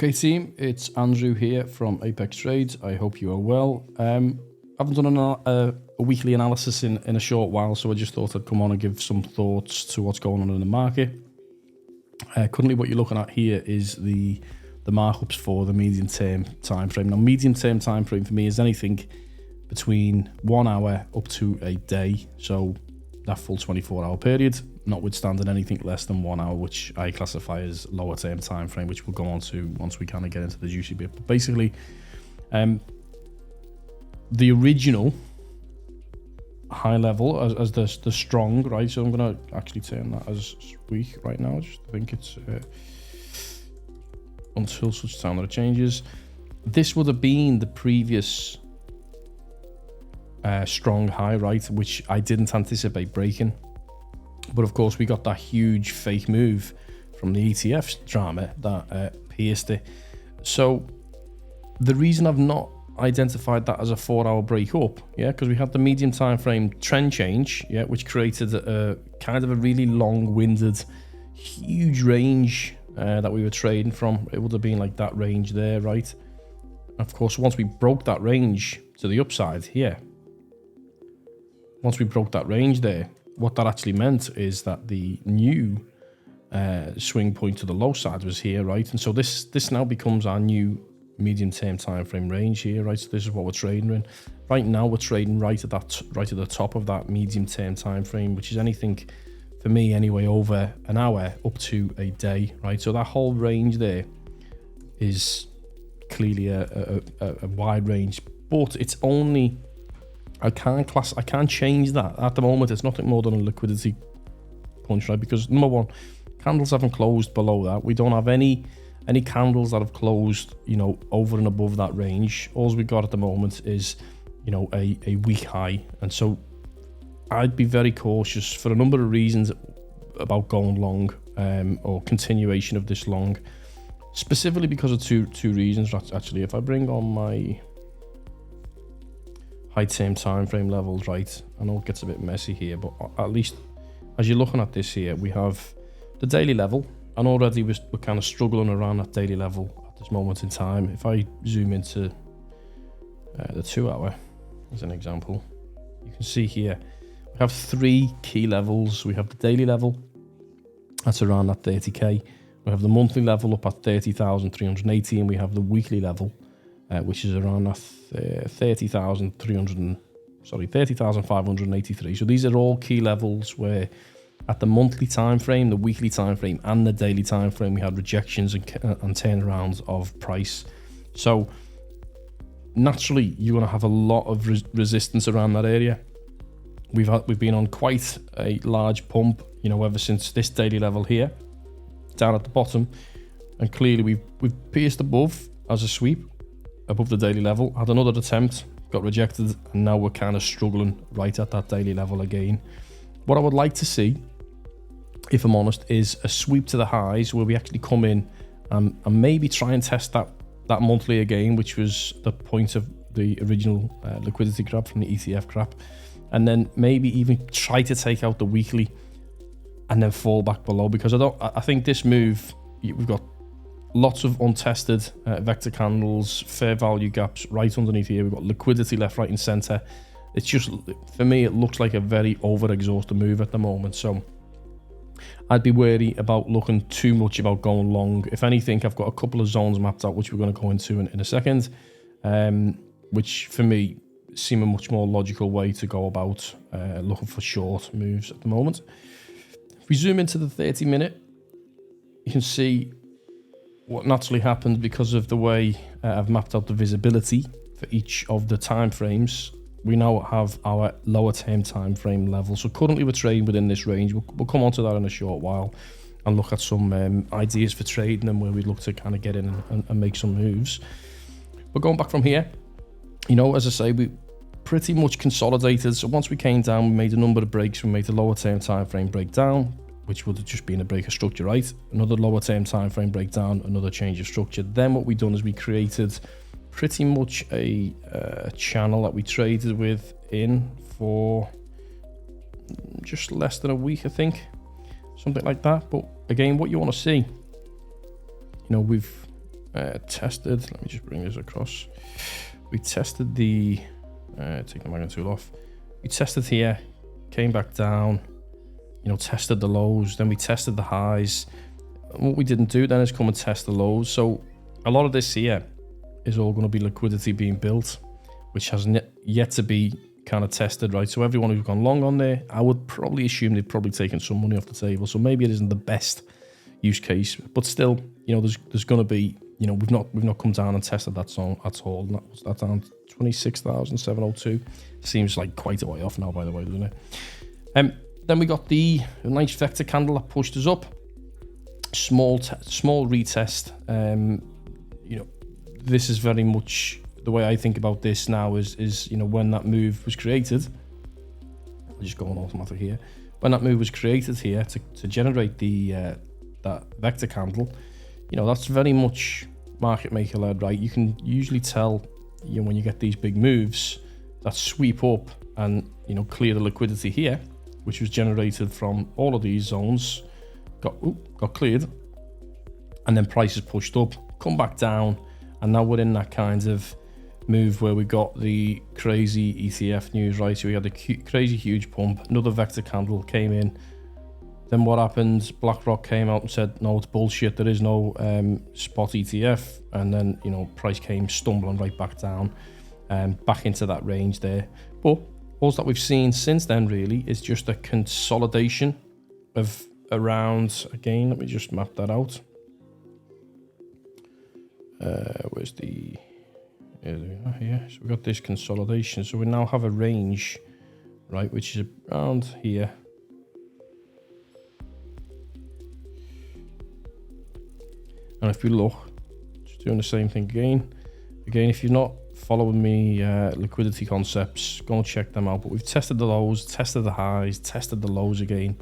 Okay team, it's Andrew here from Apex Trades. I hope you are well. I haven't done a weekly analysis in a short while, so I just thought I'd come on and give some thoughts to what's going on in the market. Currently what you're looking at here is the markups for the medium term time frame. Now medium term time frame for me is anything between 1 hour up to a day, so that full 24-hour period, notwithstanding anything less than 1 hour, which I classify as lower term time frame, which we'll go on to once we kind of get into the juicy bit. But basically, the original high level as the strong, right? So I'm going to actually turn that as weak right now. I just think it's until such time that it changes. This would have been the previous strong high, right, which I didn't anticipate breaking. But of course, we got that huge fake move from the ETF drama that pierced it. So the reason I've not identified that as a 4-hour break up, because we had the medium time frame trend change, which created a kind of a really long-winded, huge range that we were trading from. It would have been like that range there, right? Of course, once we broke that range to the upside here, once we broke that range there, what that actually meant is that the new swing point to the low side was here, right? And so this now becomes our new medium-term time frame range here, right? So this is what we're trading in. Right now, we're trading right at the top of that medium-term time frame, which is anything, for me anyway, over an hour up to a day, right? So that whole range there is clearly a wide range, but it's only, I can't change that at the moment. It's nothing more than a liquidity punch, right? Because number one, candles haven't closed below that. We don't have any candles that have closed, over and above that range. All we got at the moment is, a weak high. And so I'd be very cautious for a number of reasons about going long, or continuation of this long, specifically because of two reasons. Actually, if I bring on my high term time frame levels, right, I know it gets a bit messy here, but at least as you're looking at this here, we have the daily level, and already we're kind of struggling around that daily level at this moment in time. If I zoom into the 2 hour as an example, you can see here we have 3 key levels. We have the daily level, that's around that 30k. We have the monthly level up at 30,380, and we have the weekly level, which is around that 30,583. So these are all key levels where at the monthly time frame, the weekly time frame, and the daily time frame, we had rejections and turnarounds of price. So naturally, you're going to have a lot of resistance around that area. We've been on quite a large pump, ever since this daily level here, down at the bottom, and clearly we've pierced above as a sweep, above the daily level, had another attempt, got rejected, and now we're kind of struggling right at that daily level again. What I would like to see, if I'm honest, is a sweep to the highs where we actually come in and maybe try and test that monthly again, which was the point of the original liquidity grab from the ETF grab, and then maybe even try to take out the weekly and then fall back below, because I think this move, we've got lots of untested vector candles, fair value gaps right underneath here. We've got liquidity left, right, and center. It's just, for me, it looks like a very over-exhausted move at the moment. So I'd be wary about looking too much about going long. If anything, I've got a couple of zones mapped out, which we're going to go into in a second, which for me seem a much more logical way to go about looking for short moves at the moment. If we zoom into the 30-minute, you can see what naturally happened because of the way I've mapped out the visibility for each of the time frames. We now have our lower term time frame level. So currently we're trading within this range. We'll come on to that in a short while and look at some ideas for trading and where we look to kind of get in and make some moves. But going back from here, as I say, we pretty much consolidated. So once we came down, we made a number of breaks. We made the lower term time frame breakdown, which would have just been a break of structure, right? Another lower term time frame breakdown, another change of structure. Then what we done is we created pretty much a channel that we traded within for just less than a week, I think, something like that. But again, what you want to see, we've tested. Let me just bring this across. We tested the take the magnet tool off. We tested here, came back down, you know, tested the lows, then we tested the highs. And what we didn't do then is come and test the lows. So a lot of this here is all going to be liquidity being built, which hasn't yet to be kind of tested, right? So everyone who's gone long on there, I would probably assume they've probably taken some money off the table. So maybe it isn't the best use case, but still, you know, there's going to be, you know, we've not come down and tested that zone at all. What's that down? 26,702. Seems like quite a way off now, by the way, doesn't it? Then we got the nice vector candle that pushed us up. Small retest. You know, this is very much the way I think about this now is you know, when that move was created, I'll just go on automatic here. When that move was created here to generate the that vector candle, you know, that's very much market maker led, right? You can usually tell, you know, when you get these big moves that sweep up and, you know, clear the liquidity here, which was generated from all of these zones, got cleared, and then prices pushed up, come back down, and now we're in that kind of move where we got the crazy ETF news, right? So we had a crazy huge pump, another vector candle came in. Then what happened? BlackRock came out and said, no, it's bullshit. There is no spot ETF. And then, you know, price came stumbling right back down, back into that range there. But all that we've seen since then really is just a consolidation of around, again, let me just map that out. Where's the, here. So we got this consolidation. So we now have a range, right, which is around here. And if we look, just doing the same thing again, if you're not following me, liquidity concepts, go and check them out. But we've tested the lows, tested the highs, tested the lows again,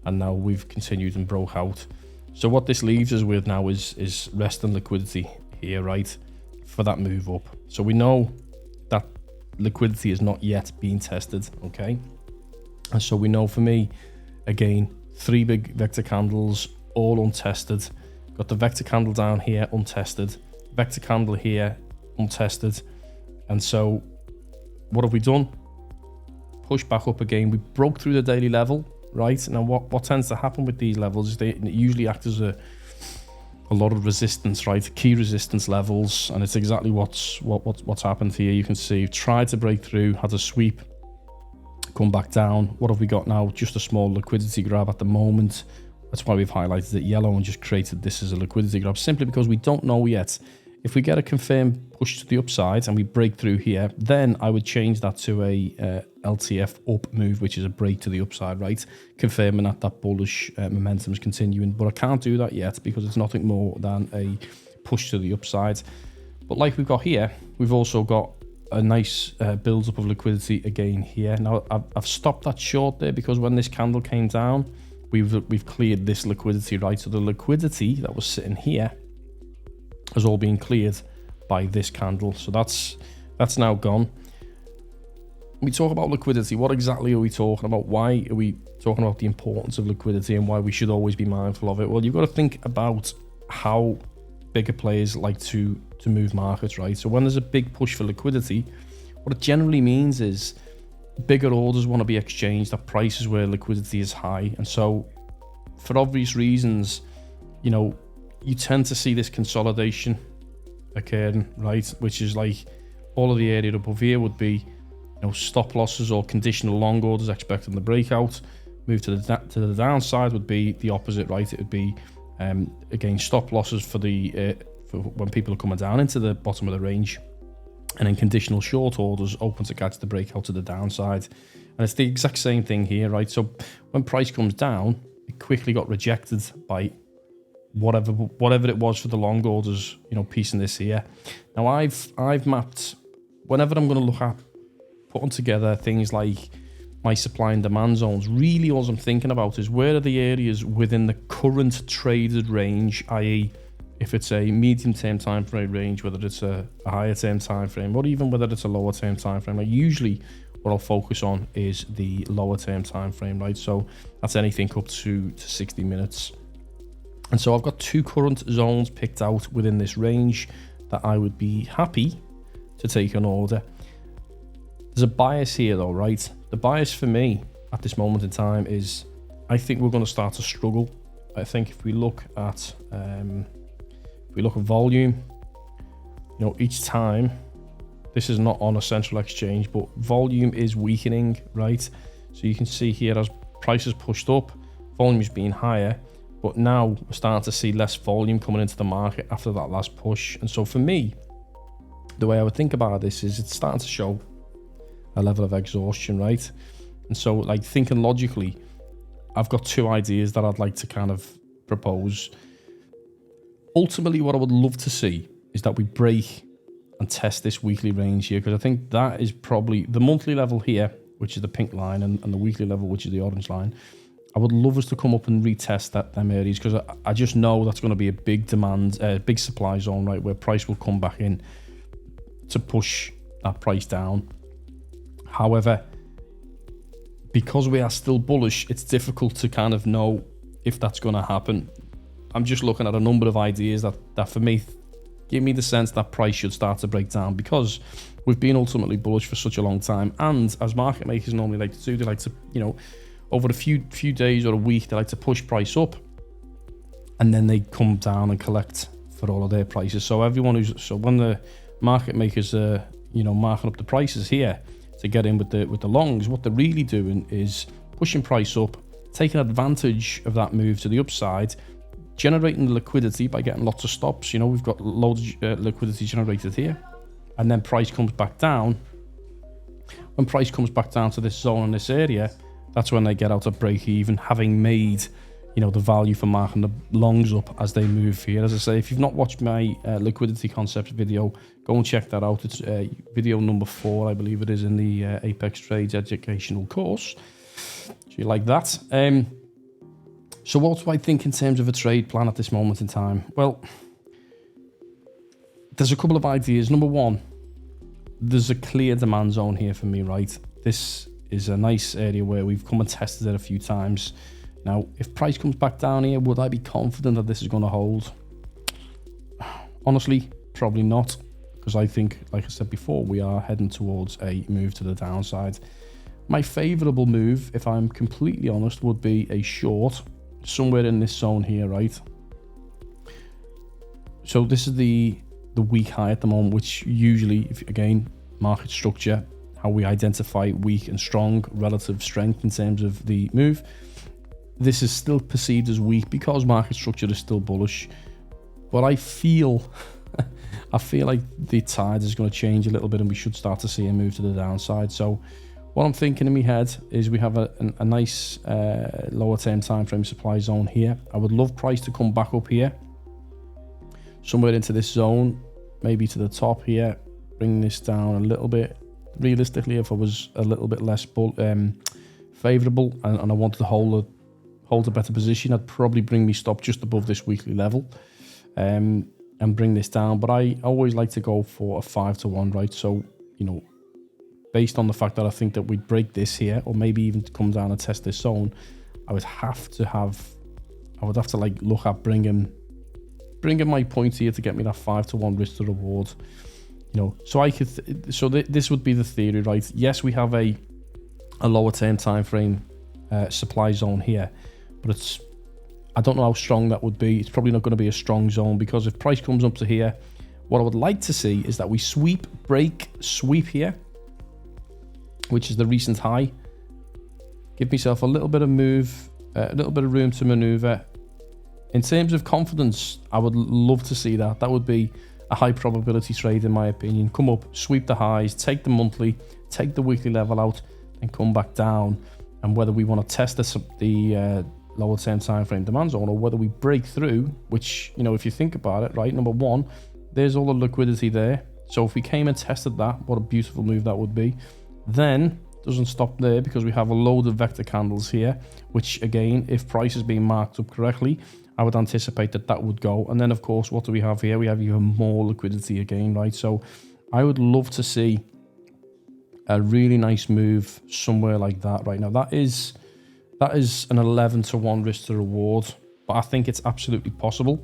and now we've continued and broke out. So what this leaves us with now is rest and liquidity here, right, for that move up. So we know that liquidity is not yet being tested, okay? And so we know, for me, again, 3 big vector candles, all untested. Got the vector candle down here, untested. Vector candle here, untested. And so what have we done? Push back up again. We broke through the daily level, right? Now what tends to happen with these levels is they usually act as a lot of resistance, right? Key resistance levels, and it's exactly what's happened here. You can see we've tried to break through, had a sweep, come back down. What have we got now? Just a small liquidity grab at the moment. That's why we've highlighted it yellow and just created this as a liquidity grab, simply because we don't know yet. If we get a confirmed push to the upside and we break through here, then I would change that to a LTF up move, which is a break to the upside, right? Confirming that bullish momentum is continuing. But I can't do that yet because it's nothing more than a push to the upside. But like we've got here, we've also got a nice build-up of liquidity again here. Now, I've stopped that short there because when this candle came down, we've cleared this liquidity, right? So the liquidity that was sitting here has all been cleared by this candle. So that's now gone. We talk about liquidity. What exactly are we talking about? Why are we talking about the importance of liquidity and why we should always be mindful of it? Well, you've got to think about how bigger players like to move markets, right? So when there's a big push for liquidity, what it generally means is bigger orders want to be exchanged at prices where liquidity is high. And so for obvious reasons, you know, you tend to see this consolidation occurring, right? Which is like all of the area above here would be, you know, stop losses or conditional long orders expecting the breakout. Move to the downside would be the opposite, right? It would be again stop losses for the for when people are coming down into the bottom of the range, and then conditional short orders open to catch the breakout to the downside. And it's the exact same thing here, right? So when price comes down, it quickly got rejected by whatever it was for the long orders, you know, piecing this here. Now I've mapped, whenever I'm going to look at putting together things like my supply and demand zones, really all I'm thinking about is where are the areas within the current traded range, i.e. if it's a medium term time frame range, whether it's a higher term time frame, or even whether it's a lower term time frame. Like usually what I'll focus on is the lower term time frame, right? So that's anything up to 60 minutes. And so I've got 2 current zones picked out within this range that I would be happy to take an order. There's a bias here though, right? The bias for me at this moment in time is I think we're going to start to struggle. I think if we look at volume, you know, each time, this is not on a central exchange, but volume is weakening, right? So you can see here as prices pushed up, volume is being higher, but now we're starting to see less volume coming into the market after that last push. And so for me, the way I would think about this is it's starting to show a level of exhaustion, right? And so like thinking logically, I've got 2 ideas that I'd like to kind of propose. Ultimately, what I would love to see is that we break and test this weekly range here, because I think that is probably the monthly level here, which is the pink line, and the weekly level, which is the orange line. I would love us to come up and retest them areas, because I just know that's going to be a big demand, big supply zone, right, where price will come back in to push that price down. However, because we are still bullish, it's difficult to kind of know if that's going to happen. I'm just looking at a number of ideas that for me give me the sense that price should start to break down, because we've been ultimately bullish for such a long time. And as market makers normally like to do, they like to, you know, over a few days or a week, they like to push price up, and then they come down and collect for all of their prices. So when the market makers are, you know, marking up the prices here to get in with the longs, what they're really doing is pushing price up, taking advantage of that move to the upside, generating the liquidity by getting lots of stops. You know, we've got loads of liquidity generated here, and then price comes back down. When price comes back down to this zone in this area, that's when they get out of break even, having made, you know, the value for marking the longs up as they move here. As I say, if you've not watched my liquidity concepts video, go and check that out. It's video number 4, I believe it is, in the Apex Trades educational course. So you like that. So what do I think in terms of a trade plan at this moment in time? Well, there's a couple of ideas. Number one, there's a clear demand zone here for me, right? This is a nice area where we've come and tested it a few times. Now, if price comes back down here, would I be confident that this is going to hold? Honestly, probably not, because I think, like I said before, we are heading towards a move to the downside. My favourable move, if I'm completely honest, would be a short somewhere in this zone here, right? So this is the weak high at the moment, which usually, if again, market structure, how we identify weak and strong relative strength in terms of the move. This is still perceived as weak because market structure is still bullish, but I feel like the tide is going to change a little bit, and we should start to see a move to the downside. So what I'm thinking in my head is we have a nice lower term time frame supply zone here. I would love price to come back up here, somewhere into this zone, maybe to the top here, bring this down a little bit. Realistically, if I was a little bit less favorable and I wanted to hold a better position, I'd probably bring me stop just above this weekly level and bring this down. But I always like to go for a 5-to-1, right? So, you know, based on the fact that I think that we'd break this here, or maybe even to come down and test this zone, I would have to like look at bringing my points here to get me that 5-to-1 risk to reward. You know, so I could, this would be the theory, right? Yes, we have a lower term time frame supply zone here, but I don't know how strong that would be. It's probably not going to be a strong zone, because if price comes up to here, what I would like to see is that we sweep here, which is the recent high. Give myself a little bit of move, a little bit of room to maneuver. In terms of confidence, I would love to see that. That would be a high probability trade in my opinion. Come up, sweep the highs, take the monthly, take the weekly level out, and come back down. And whether we want to test the lower term time frame demand zone, or whether we break through, which, you know, if you think about it, right, number one, there's all the liquidity there. So if we came and tested that, what a beautiful move that would be. Then doesn't stop there, because we have a load of vector candles here, which again, if price is being marked up correctly, I would anticipate that would go. And then of course, what do we have here? We have even more liquidity again, right? So I would love to see a really nice move somewhere like that right now. That is an 11-to-1 risk to reward. but I think it's absolutely possible.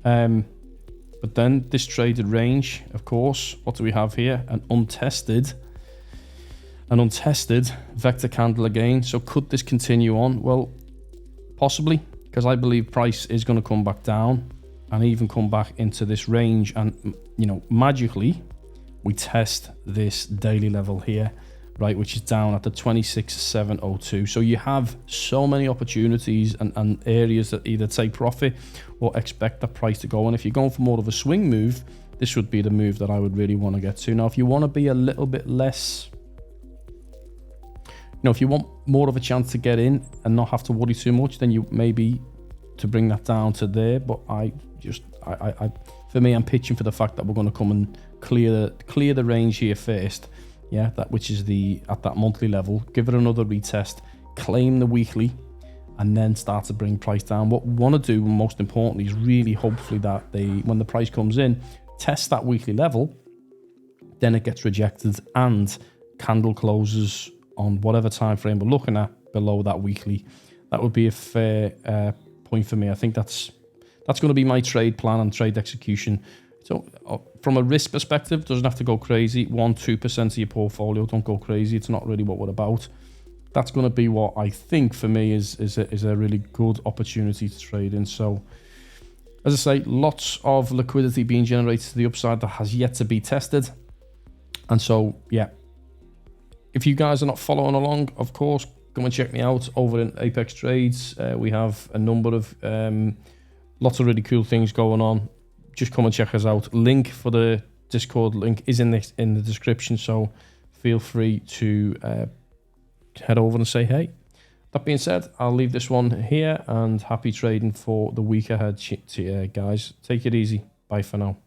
But then this traded range, of course, what do we have here? An untested vector candle again. So could this continue on? Well, possibly, because I believe price is going to come back down and even come back into this range, and you know, magically we test this daily level here, right, which is down at the 26,702. So you have so many opportunities and areas that either take profit or expect the price to go. And if you're going for more of a swing move, this would be the move that I would really want to get to. Now, if you want to be a little bit less, you know, if you want more of a chance to get in and not have to worry too much, then you maybe to bring that down to there. But for me, I'm pitching for the fact that we're going to come and clear the range here first. Yeah, that which is at that monthly level, give it another retest, claim the weekly, and then start to bring price down. What we want to do, most importantly, is really hopefully that when the price comes in, test that weekly level, then it gets rejected and candle closes on whatever time frame we're looking at below that weekly. That would be a fair point for me. I think that's going to be my trade plan and trade execution. So from a risk perspective, doesn't have to go crazy. 1-2% of your portfolio, don't go crazy. It's not really what we're about. That's going to be what I think for me is a really good opportunity to trade in. So as I say, lots of liquidity being generated to the upside that has yet to be tested. And so, yeah, if you guys are not following along, of course, come and check me out over in Apex Trades. We have a number of lots of really cool things going on. Just come and check us out. Link for the Discord link is in the description, so feel free to head over and say hey. That being said, I'll leave this one here, and happy trading for the week ahead, guys. Take it easy. Bye for now.